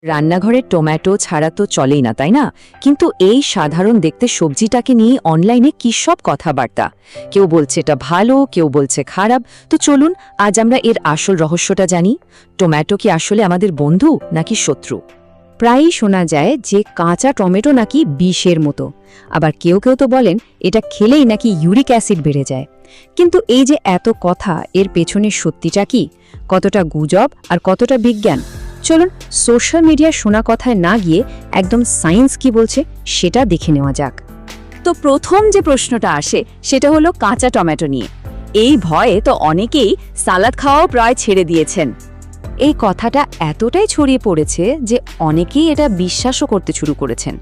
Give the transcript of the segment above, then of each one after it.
রান্নাঘরে টমেটো ছাড়া তো চলেই না, তাই না? কিন্তু এই সাধারণ দেখতে সবজিটাকে নিয়ে অনলাইনে কী সব কথাবার্তা। কেউ বলছে এটা ভালো, কেউ বলছে খারাপ। তো চলুন আজ আমরা এর আসল রহস্যটা জানি। টমেটো কি আসলে আমাদের বন্ধু নাকি শত্রু? প্রায়ই শোনা যায় যে কাঁচা টমেটো নাকি বিষের মতো, আবার কেউ কেউ তো বলেন এটা খেলেই নাকি ইউরিক অ্যাসিড বেড়ে যায়। কিন্তু এই যে এত কথা, এর পেছনে সত্যিটা কি? কতটা গুজব আর কতটা বিজ্ঞান? চলুন সোশ্যাল মিডিয়ার শোনা কথায় না গিয়ে একদম সায়েন্স কি বলছে সেটা দেখে নেওয়া যাক। তো প্রথম যে প্রশ্নটা আসে সেটা হলো কাঁচা টমেটো নিয়ে। এই ভয়ে তো অনেকেই সালাদ খাওয়াও প্রায় ছেড়ে দিয়েছেন। এই কথাটা এতটাই ছড়িয়ে পড়েছে যে অনেকেই এটা বিশ্বাসও করতে শুরু করেছেন।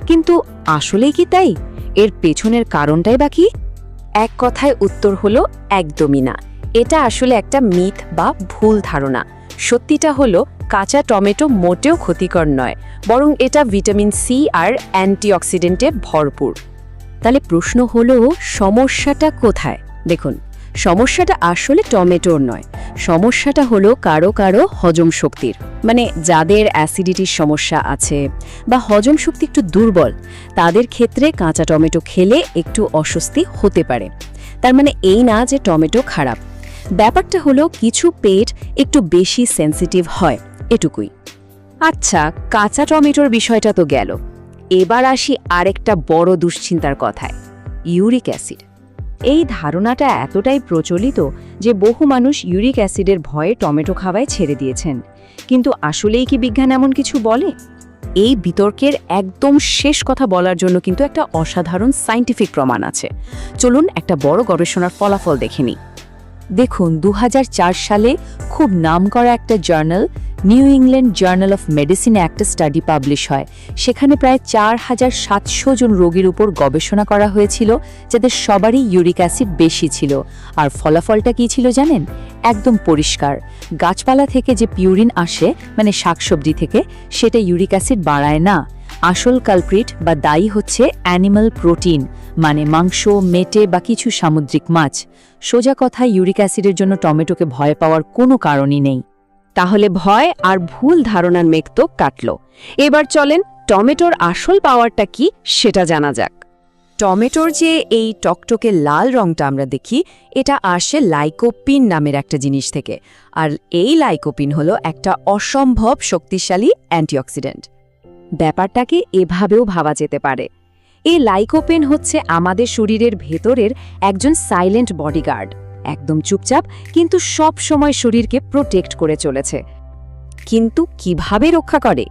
কিন্তু আসলেই কি তাই? এর পেছনের কারণটাই বা কি? এক কথায় উত্তর হলো একদমই না। এটা আসলে একটা মিথ বা ভুল ধারণা। সত্যিটা হলো কাঁচা টমেটো মোটেও ক্ষতিকর নয়, বরং এটা ভিটামিন সি আর অ্যান্টিঅক্সিডেন্টে ভরপুর। তাহলে প্রশ্ন হলো সমস্যাটা কোথায়? দেখুন, সমস্যাটা আসলে টমেটোর নয়, সমস্যাটা হলো কারো কারো হজম শক্তির। মানে যাদের অ্যাসিডিটির সমস্যা আছে বা হজম শক্তি একটু দুর্বল, তাদের ক্ষেত্রে কাঁচা টমেটো খেলে একটু অস্বস্তি হতে পারে। তার মানে এই না যে টমেটো খারাপ, ব্যাপারটা হলো কিছু পেট একটু বেশি সেন্সিটিভ হয়, এটুকুই। আচ্ছা, কাঁচা টমেটোর বিষয়টা তো গেল। এবার আসি আরেকটা বড় দুশ্চিন্তার কথায়, ইউরিক অ্যাসিড। এই ধারণাটা এতটাই প্রচলিত যে বহু মানুষ ইউরিক অ্যাসিডের ভয়ে টমেটো খাওয়ায় ছেড়ে দিয়েছেন। কিন্তু আসলেই কি বিজ্ঞান এমন কিছু বলে? এই বিতর্কের একদম শেষ কথা বলার জন্য কিন্তু একটা অসাধারণ সায়েন্টিফিক প্রমাণ আছে। চলুন একটা বড় গবেষণার ফলাফল দেখে নিই। দেখুন, ২০০৪ সালে খুব নামকরা একটা journal, New England journal of মেডিসিনে একটা স্টাডি পাবলিশ হয়। সেখানে প্রায় ৪৭০০ জন রোগীর উপর গবেষণা করা হয়েছিল, যাদের সবারই ইউরিক অ্যাসিড বেশি ছিল। আর ফলাফলটা কী ছিল জানেন? একদম পরিষ্কার। গাছপালা থেকে যে পিউরিন আসে, মানে শাকসবজি থেকে, সেটা ইউরিক অ্যাসিড বাড়ায় না। আসল কালপ্রিট বা দায়ী হচ্ছে অ্যানিমাল প্রোটিন, মানে মাংস, মেটে বা কিছু সামুদ্রিক মাছ। সোজা কথা, ইউরিক অ্যাসিডের জন্য টমেটোকে ভয় পাওয়ার কোনো কারণই নেই। তাহলে ভয় আর ভুল ধারণার মেঘ তো কাটল। এবার চলেন টমেটোর আসল পাওয়ারটা কি সেটা জানা যাক। টমেটোর যে এই টকটকে লাল রংটা আমরা দেখি, এটা আসে লাইকোপিন নামের একটা জিনিস থেকে। আর এই লাইকোপিন হলো একটা অসম্ভব শক্তিশালী অ্যান্টিঅক্সিডেন্ট। ব্যাপারটাকে এভাবেও ভাবা যেতে পারে, এই লাইকোপেন হচ্ছে আমাদের শরীরের ভেতরের একজন সাইলেন্ট বডিগার্ড। একদম চুপচাপ, কিন্তু সব সময় শরীরকে প্রোটেক্ট করে চলেছে। কিন্তু কিভাবে রক্ষা করে?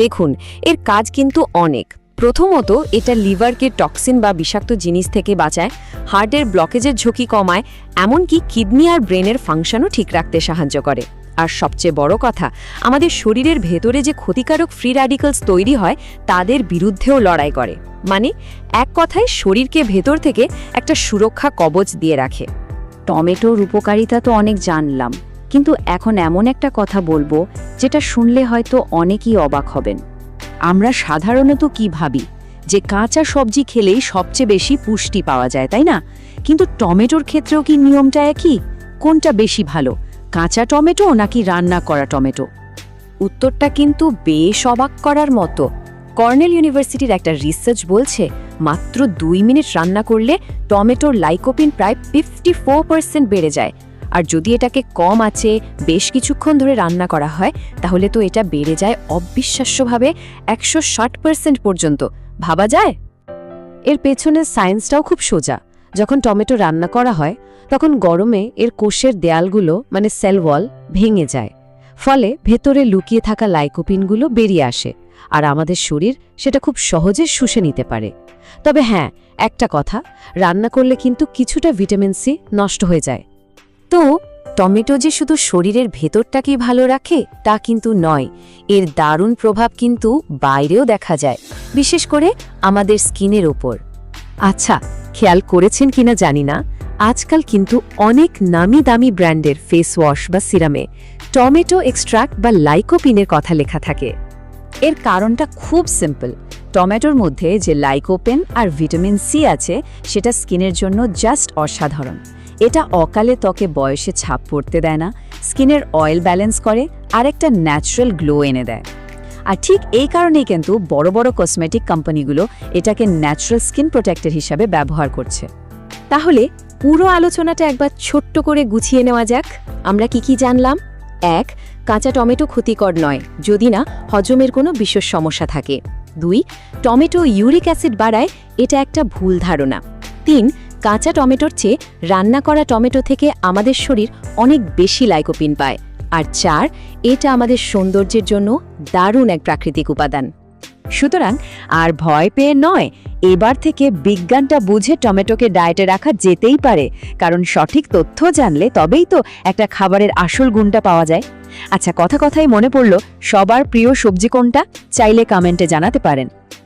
দেখুন, এর কাজ কিন্তু অনেক। প্রথমত, এটা লিভারকে টক্সিন বা বিষাক্ত জিনিস থেকে বাঁচায়, হার্টের ব্লকেজের ঝুঁকি কমায়, এমনকি কিডনি আর ব্রেনের ফাংশনও ঠিক রাখতে সাহায্য করে। আর সবচেয়ে বড় কথা, আমাদের শরীরের ভেতরে যে ক্ষতিকারক ফ্রি র্যাডিক্যালস তৈরি হয়, তাদের বিরুদ্ধেও লড়াই করে। মানে এক কথায় শরীরকে ভেতর থেকে একটা সুরক্ষা কবচ দিয়ে রাখে। টমেটোর উপকারিতা তো অনেক জানলাম, কিন্তু এখন এমন একটা কথা বলবো যেটা শুনলে হয়তো অনেকেই অবাক হবেন। আমরা সাধারণত কি ভাবি যে কাঁচা সবজি খেলেই সবচেয়ে বেশি পুষ্টি পাওয়া যায়, তাই না? কিন্তু টমেটোর ক্ষেত্রেও কি নিয়মটা একই? কোনটা বেশি ভালো, কাঁচা টমেটো নাকি রান্না করা টমেটো? উত্তরটা কিন্তু বেশ অবাক করার মতো। কর্নেল ইউনিভার্সিটির একটা রিসার্চ বলছে, মাত্র ২ মিনিট রান্না করলে টমেটোর লাইকোপিন প্রায় 54% বেড়ে যায়। আর যদি এটাকে কম আঁচে বেশ কিছুক্ষণ ধরে রান্না করা হয়, তাহলে তো এটা বেড়ে যায় অবিশ্বাস্যভাবে ১৬০% পর্যন্ত। ভাবা যায়? এর পেছনের সায়েন্সটাও খুব সোজা। যখন টমেটো রান্না করা হয়, তখন গরমে এর কোষের দেয়ালগুলো, মানে সেল ওয়াল, ভেঙে যায়। ফলে ভেতরে লুকিয়ে থাকা লাইকোপিনগুলো বেরিয়ে আসে, আর আমাদের শরীর সেটা খুব সহজে শুষে নিতে পারে। তবে হ্যাঁ, একটা কথা, রান্না করলে কিন্তু কিছুটা ভিটামিন সি নষ্ট হয়ে যায়। তো টমেটো যে শুধু শরীরের ভেতরটাকেই ভালো রাখে তা কিন্তু নয়, এর দারুণ প্রভাব কিন্তু বাইরেও দেখা যায়, বিশেষ করে আমাদের স্কিনের ওপর। আচ্ছা, খেয়াল করেছেন কিনা জানি না, আজকাল কিন্তু অনেক নামি দামি ব্র্যান্ডের ফেস ওয়াশ বা সিরামে টমেটো এক্সট্রাক্ট বা লাইকোপিনের কথা লেখা থাকে। এর কারণটা খুব সিম্পল। টমেটোর মধ্যে যে লাইকোপেন আর ভিটামিন সি আছে, সেটা স্কিনের জন্য জাস্ট অসাধারণ। এটা অকালে ত্বকে বয়সে ছাপ পড়তে দেয় না, স্কিনের অয়েল ব্যালেন্স করে আর একটা ন্যাচারাল গ্লো এনে দেয়। আর ঠিক এই কারণেই কিন্তু বড় বড় কসমেটিক কোম্পানিগুলো এটাকে ন্যাচারাল স্কিন প্রোটেক্টর হিসাবে ব্যবহার করছে। তাহলে পুরো আলোচনাটা একবার ছোট্ট করে গুছিয়ে নেওয়া যাক। আমরা কি কি জানলাম? 1. কাঁচা টমেটো ক্ষতিকর নয় যদি না হজমের কোনো বিশেষ সমস্যা থাকে। 2. টমেটো ইউরিক অ্যাসিড বাড়ায়, এটা একটা ভুল ধারণা। 3. কাঁচা টমেটোর চেয়ে রান্না করা টমেটো থেকে আমাদের শরীর অনেক বেশি লাইকোপিন পায়। আর 4. এটা আমাদের সৌন্দর্যের জন্য দারুণ এক প্রাকৃতিক উপাদান। সুতরাং আর ভয় পেয়ে নয়, এবার থেকে বিজ্ঞানটা বুঝে টমেটোকে ডায়েটে রাখা যেতেই পারে, কারণ সঠিক তথ্য জানলে তবেই তো একটা খাবারের আসল গুণটা পাওয়া যায়। আচ্ছা, কথায় মনে পড়ল, সবার প্রিয় সবজি কোনটা? চাইলে কমেন্টে জানাতে পারেন।